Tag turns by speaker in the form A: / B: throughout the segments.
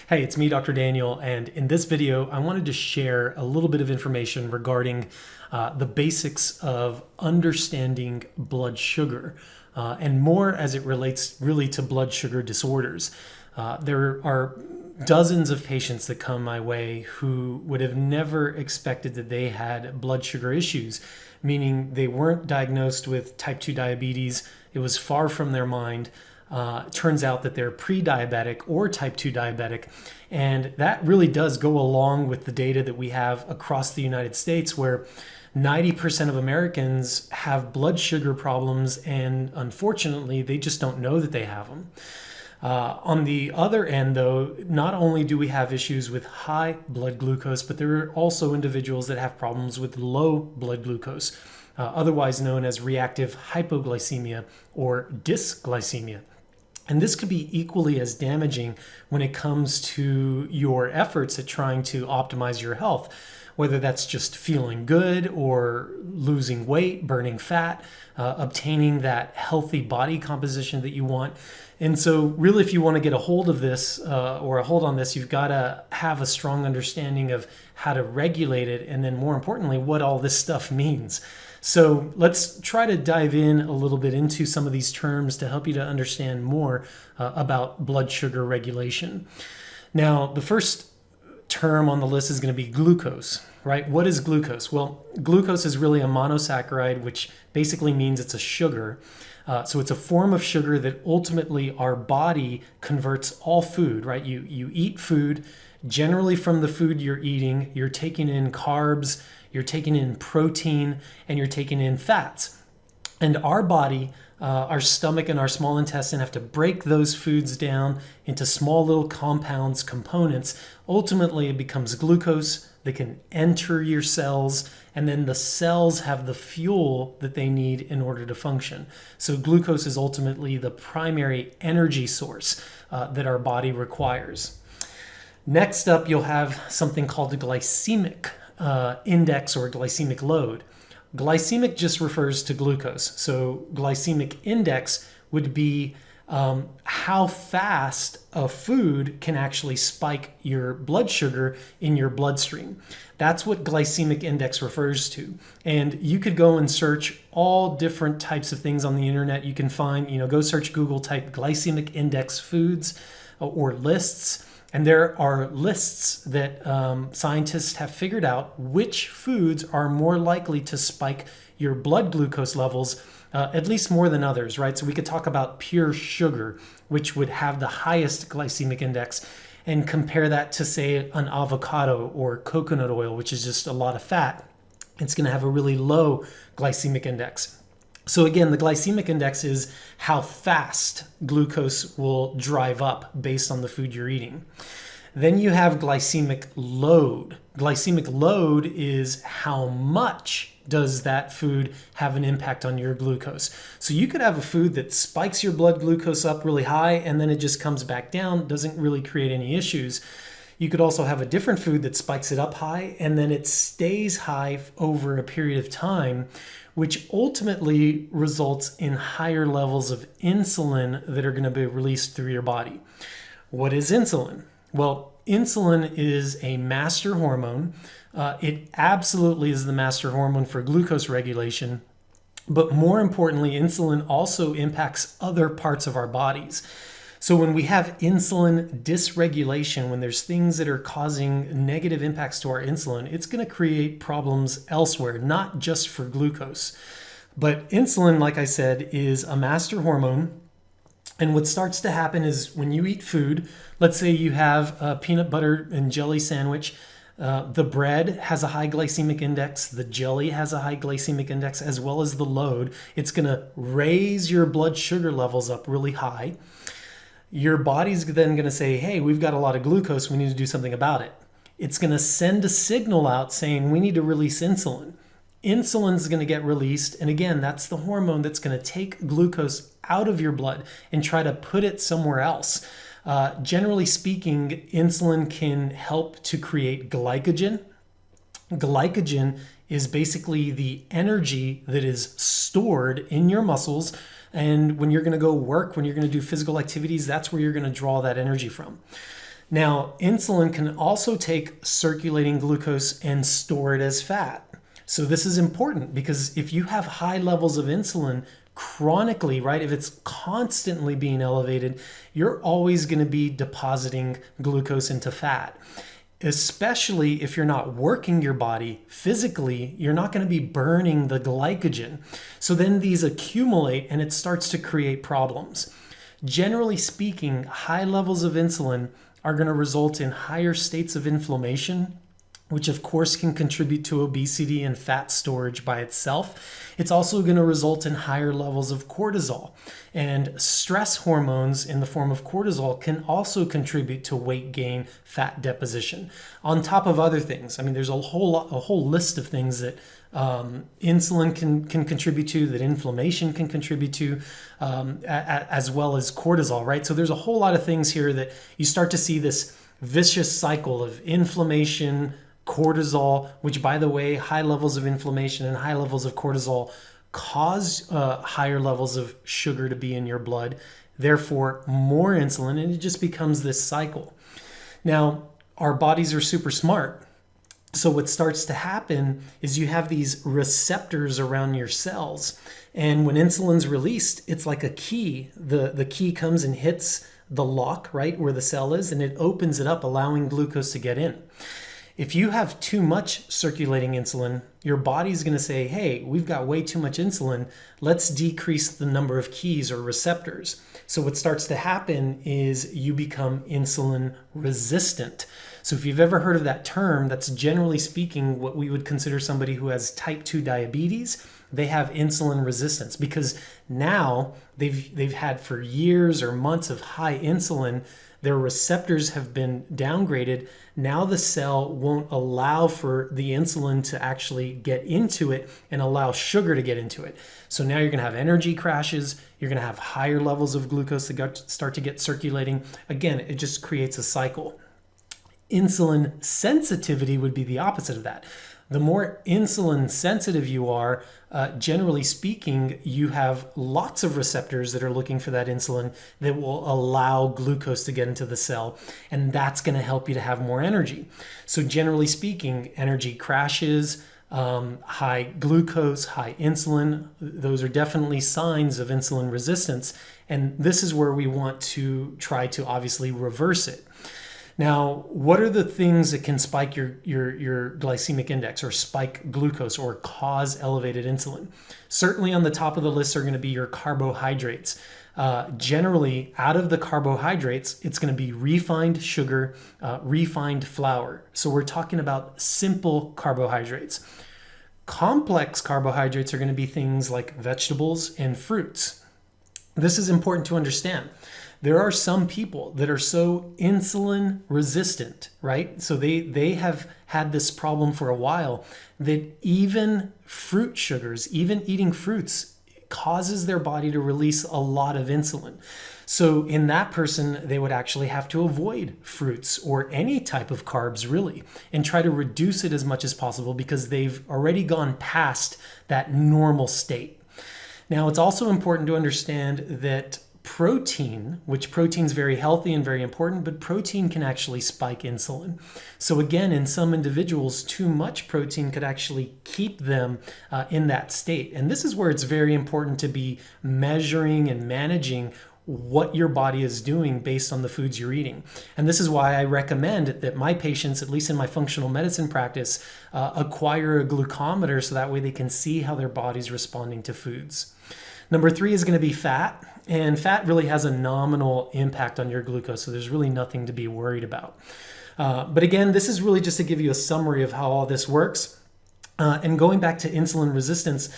A: Hey, it's me, Dr. Daniel, and in this video, I wanted to share a little bit of information regarding the basics of understanding blood sugar, and more as it relates really to blood sugar disorders. There are dozens of patients that come my way who would have never expected that they had blood sugar issues, meaning they weren't diagnosed with type 2 diabetes. It was far from their mind. Turns out that they're pre-diabetic or type 2 diabetic. And that really does go along with the data that we have across the United States, where 90% of Americans have blood sugar problems, and unfortunately, they just don't know that they have them. On the other end, though, not only do we have issues with high blood glucose, but there are also individuals that have problems with low blood glucose, otherwise known as reactive hypoglycemia or dysglycemia. And this could be equally as damaging when it comes to your efforts at trying to optimize your health, whether that's just feeling good or losing weight, burning fat, obtaining that healthy body composition that you want. And so really, if you want to get a hold of this or a hold on this, you've got to have a strong understanding of how to regulate it, and then more importantly, what all this stuff means. So let's try to dive in a little bit into some of these terms to help you to understand more about blood sugar regulation. Now, the first term on the list is going to be glucose, right? What is glucose? Well, glucose is really a monosaccharide, which basically means it's a sugar. So it's a form of sugar that ultimately our body converts all food, right? You eat food. Generally from the food you're eating, you're taking in carbs, you're taking in protein, and you're taking in fats. And our body, our stomach and our small intestine have to break those foods down into small little compounds, components. Ultimately, it becomes glucose that can enter your cells, and then the cells have the fuel that they need in order to function. So glucose is ultimately the primary energy source that our body requires. Next up, you'll have something called the glycemic index or glycemic load. Glycemic just refers to glucose. So glycemic index would be how fast a food can actually spike your blood sugar in your bloodstream. That's what glycemic index refers to. And you could go and search all different types of things on the internet. You can find, go search Google, type Glycemic Index Foods or lists. And there are lists that scientists have figured out which foods are more likely to spike your blood glucose levels, at least more than others, right? So we could talk about pure sugar, which would have the highest glycemic index, and compare that to, say, an avocado or coconut oil, which is just a lot of fat. It's going to have a really low glycemic index. So again, the glycemic index is how fast glucose will drive up based on the food you're eating. Then you have glycemic load. Glycemic load is how much does that food have an impact on your glucose. So you could have a food that spikes your blood glucose up really high and then it just comes back down, doesn't really create any issues. You could also have a different food that spikes it up high and then it stays high over a period of time, which ultimately results in higher levels of insulin that are going to be released through your body. What is insulin? Well, insulin is a master hormone. It absolutely is the master hormone for glucose regulation. But more importantly, insulin also impacts other parts of our bodies. So when we have insulin dysregulation, when there's things that are causing negative impacts to our insulin, it's going to create problems elsewhere, not just for glucose. But insulin, like I said, is a master hormone. And what starts to happen is when you eat food, let's say you have a peanut butter and jelly sandwich, the bread has a high glycemic index, the jelly has a high glycemic index, as well as the load. It's going to raise your blood sugar levels up really high. Your body's then going to say, hey, we've got a lot of glucose, we need to do something about it. It's going to send a signal out saying we need to release insulin. Insulin is going to get released, and again, that's the hormone that's going to take glucose out of your blood and try to put it somewhere else. Generally speaking, insulin can help to create glycogen. Glycogen is basically the energy that is stored in your muscles. And when you're going to go work, when you're going to do physical activities, that's where you're going to draw that energy from. Now, insulin can also take circulating glucose and store it as fat. So this is important because if you have high levels of insulin chronically, right, if it's constantly being elevated, you're always going to be depositing glucose into fat. Especially if you're not working your body physically, you're not going to be burning the glycogen. So then these accumulate and it starts to create problems. Generally speaking, high levels of insulin are going to result in higher states of inflammation, which of course can contribute to obesity and fat storage by itself. It's also going to result in higher levels of cortisol. And stress hormones in the form of cortisol can also contribute to weight gain, fat deposition, on top of other things. I mean, there's a whole list of things that insulin can contribute to, that inflammation can contribute to, as well as cortisol, right? So there's a whole lot of things here that you start to see this vicious cycle of inflammation, cortisol, which, by the way, high levels of inflammation and high levels of cortisol cause higher levels of sugar to be in your blood, therefore more insulin, and it just becomes this cycle. Now, our bodies are super smart. So what starts to happen is you have these receptors around your cells, and when insulin's released, it's like a key. The key comes and hits the lock, right, where the cell is, and it opens it up, allowing glucose to get in. If you have too much circulating insulin, your body's going to say, hey, we've got way too much insulin. Let's decrease the number of keys or receptors. So what starts to happen is you become insulin resistant. So if you've ever heard of that term, that's generally speaking what we would consider somebody who has type 2 diabetes. They have insulin resistance because now they've had for years or months of high insulin. Their receptors have been downgraded. Now the cell won't allow for the insulin to actually get into it and allow sugar to get into it. So now you're going to have energy crashes. You're going to have higher levels of glucose that start to get circulating. Again, it just creates a cycle. Insulin sensitivity would be the opposite of that. The more insulin sensitive you are, generally speaking, you have lots of receptors that are looking for that insulin that will allow glucose to get into the cell, and that's going to help you to have more energy. So generally speaking, energy crashes, high glucose, high insulin, those are definitely signs of insulin resistance, and this is where we want to try to obviously reverse it. Now, what are the things that can spike your glycemic index or spike glucose or cause elevated insulin? Certainly on the top of the list are going to be your carbohydrates. Generally, out of the carbohydrates, it's going to be refined sugar, refined flour. So we're talking about simple carbohydrates. Complex carbohydrates are going to be things like vegetables and fruits. This is important to understand. There are some people that are so insulin resistant, right? So they have had this problem for a while that even fruit sugars, even eating fruits, causes their body to release a lot of insulin. So in that person, they would actually have to avoid fruits or any type of carbs really and try to reduce it as much as possible because they've already gone past that normal state. Now, it's also important to understand that protein, which protein's very healthy and very important, but protein can actually spike insulin. So again, in some individuals, too much protein could actually keep them in that state. And this is where it's very important to be measuring and managing what your body is doing based on the foods you're eating. And this is why I recommend that my patients, at least in my functional medicine practice, acquire a glucometer so that way they can see how their body's responding to foods. Number 3 is going to be fat. And fat really has a nominal impact on your glucose, so there's really nothing to be worried about. But again, this is really just to give you a summary of how all this works. And going back to insulin resistance,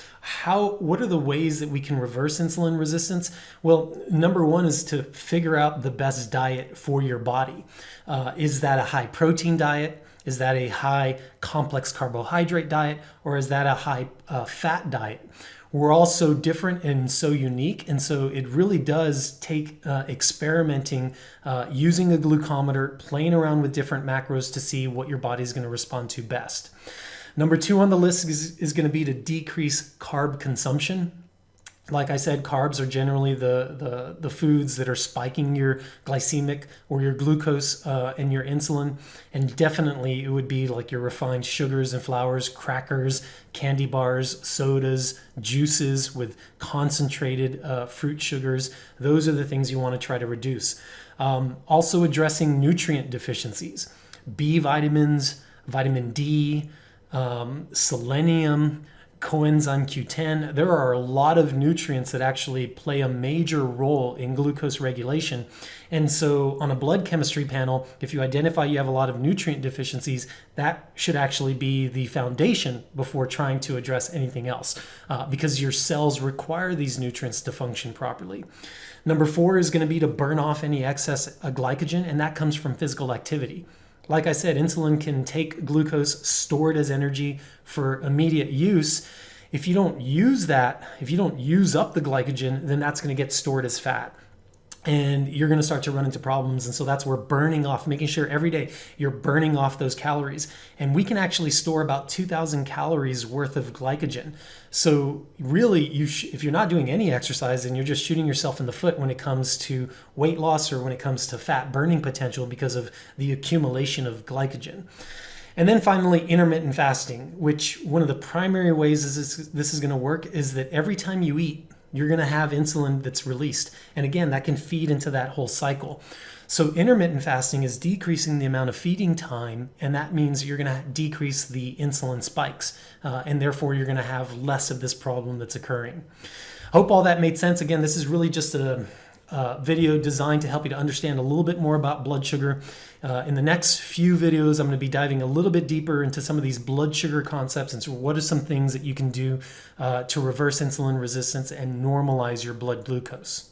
A: what are the ways that we can reverse insulin resistance? Well, number 1 is to figure out the best diet for your body. Is that a high protein diet? Is that a high complex carbohydrate diet? Or is that a high fat diet? We're all so different and so unique, and so it really does take experimenting, using a glucometer, playing around with different macros to see what your body's going to respond to best. Number 2 on the list is going to be to decrease carb consumption. Like I said, carbs are generally the foods that are spiking your glycemic or your glucose and your insulin. And definitely it would be like your refined sugars and flours, crackers, candy bars, sodas, juices with concentrated fruit sugars. Those are the things you want to try to reduce. Also addressing nutrient deficiencies, B vitamins, vitamin D, selenium, coenzyme Q10. There are a lot of nutrients that actually play a major role in glucose regulation. And so on a blood chemistry panel, if you identify you have a lot of nutrient deficiencies, that should actually be the foundation before trying to address anything else, because your cells require these nutrients to function properly. Number 4 is going to be to burn off any excess glycogen, and that comes from physical activity. Like I said, insulin can take glucose stored as energy for immediate use. If you don't use that, if you don't use up the glycogen, then that's going to get stored as fat. And you're going to start to run into problems. And so that's where burning off, making sure every day you're burning off those calories. And we can actually store about 2,000 calories worth of glycogen. So really, if you're not doing any exercise, then you're just shooting yourself in the foot when it comes to weight loss or when it comes to fat burning potential because of the accumulation of glycogen. And then finally, intermittent fasting, which one of the primary ways this is going to work is that every time you eat, you're going to have insulin that's released. And again, that can feed into that whole cycle. So intermittent fasting is decreasing the amount of feeding time, and that means you're going to decrease the insulin spikes, and therefore you're going to have less of this problem that's occurring. Hope all that made sense. Again, this is really just a video designed to help you to understand a little bit more about blood sugar. In the next few videos, I'm going to be diving a little bit deeper into some of these blood sugar concepts and so what are some things that you can do to reverse insulin resistance and normalize your blood glucose.